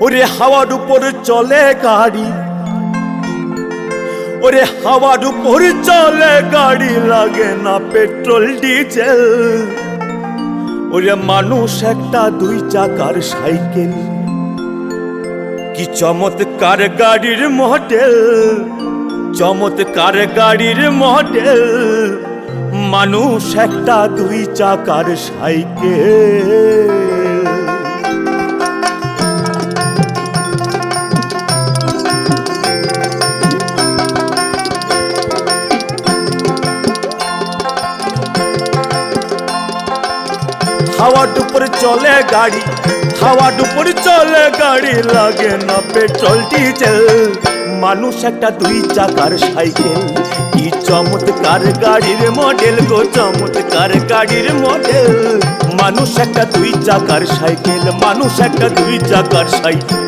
ওরে হাওয়ার উপর চলে গাড়ি, ওরে হাওয়ার উপর চলে গাড়ি, লাগে না পেট্রোল ডিজেল। ওরে মানুষ একটা দুই চাকার সাইকেল, কি চমৎকার গাড়ির মডেল, চমৎকার গাড়ির মডেল। মানুষ একটা দুই চাকার সাইকেল। হাওয়ার উপরে চলে গাড়ি, হাওয়ার উপরে চলে গাড়ি, লাগে না পেট্রোল ডিজেল। মানুষ একটা দুই চাকার সাইকেল, কি চমৎকার গাড়ির মডেল গো, চমৎকার গাড়ির মডেল। মানুষ একটা দুই চাকার সাইকেল, মানুষ একটা দুই চাকার সাইকেল।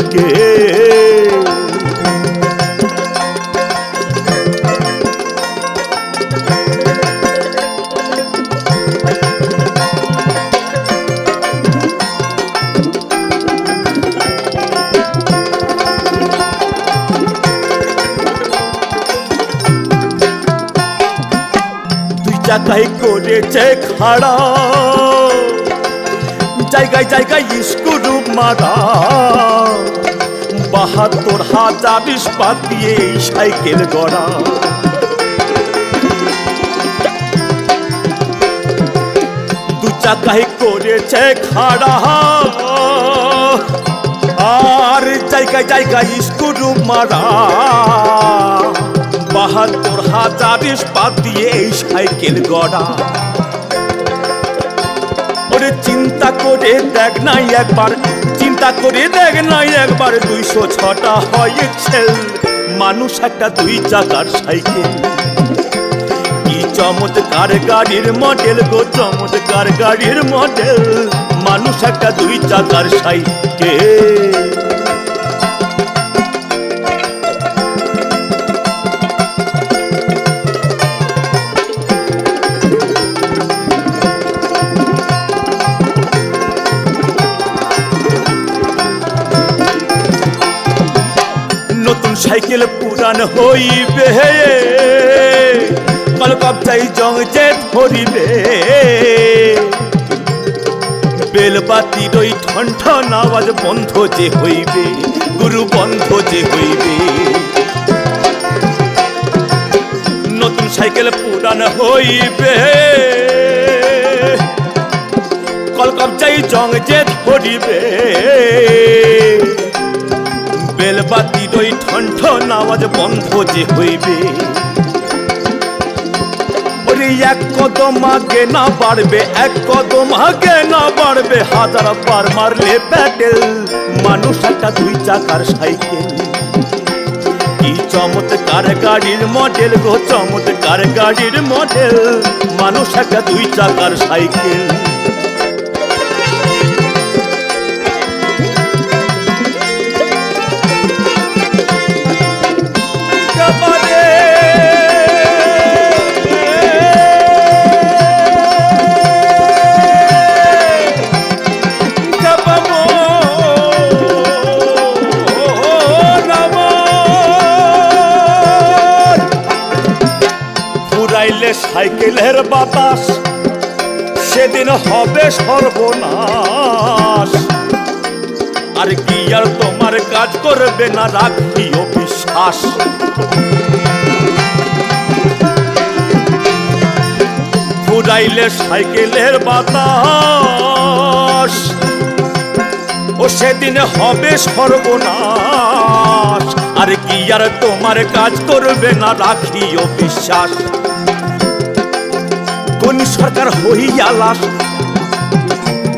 চাকাই করেছে খাড়া, জায়গায় জায়গায় স্ক্রু মারা। ৭২,০০০ ইস্পাত দিয়ে এই সাইকেল গড়া। দু চাকাই করেছে খাড়া, আর জায়গায় জায়গায় স্ক্রু মারা। ৭২,০০০ ইস্পাত দিয়ে এই সাইকেল গড়া। ওরে চিন্তা করে দেখ নাই একবার, চিন্তা করে দেখ নাই একবার, ২০৬টা হয়েছে। মানুষ একটা দুই চাকার সাইকেল, কি চমৎকার গাড়ির মডেল গো, চমৎকার গাড়ির মডেল। মানুষ একটা দুই চাকার সাইকেল। নতুন সাইকেল পুরান হইবে, কলকাতায় জং যে ধরিবে। বেলবাতির ওই ঠন ঠন আওয়াজ বন্ধ যে হইবে, গুরু বন্ধ যে হইবে। নতুন সাইকেল পুরান হইবে, কলকাতায় জং যে ধরিবে। বেলবাতির ওই ঠন ঠন আওয়াজ বন্ধ যে হইবে। ওরে এক কদম আগে না বাড়বে, এক কদম আগে না বাড়বে, ১০০০ বার মারলে প্যাডেল। মানুষ একটা দুই চাকার সাইকেল, কি চমৎকার গাড়ির মডেল গো, চমৎকার গাড়ির মডেল। মানুষ একটা দুই চাকার সাইকেল। সাইকেলের বাতাস সেদিন হবে সর্বনাশ। আর কি আর তোমার কাজ করবে না, রাখিও বিশ্বাস। ফুরাইলে সাইকেলের বাতাস, ও সেদিন হবে সর্বনাশ। আর কি আর তোমার কাজ করবে না, রাখিও বিশ্বাস। কোন সরকার হইয়া লাশ,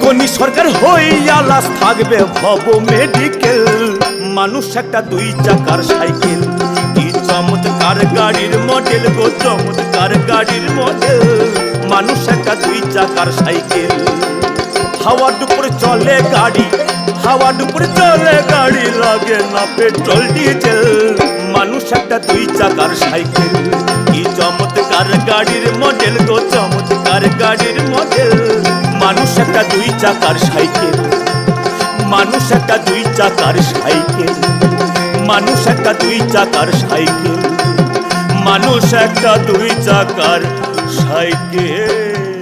কোন সরকার হইয়া লাশ, থাকবে ভব মেডিকেল। মানুষ একটা দুই চাকার সাইকেল, কি চমৎকার গাড়ির মডেল গো, চমৎকার গাড়ির মডেল। মানুষ একটা দুই চাকার সাইকেল। হাওয়ার উপরে চলে গাড়ি, হাওয়ার উপরে চলে গাড়ি, লাগে না পেট্রোল ডিজেল। মানুষ একটা দুই চাকার সাইকেল, কি চমৎকার গাড়ির মডেল গো, চমৎকার গাড়ির মডেল। মানুষ একটা দুই চাকার সাইকেল। মানুষ একটা দুই চাকার সাইকেল, মানুষ একটা দুই চাকার সাইকেল, মানুষ একটা দুই চাকার সাইকেল।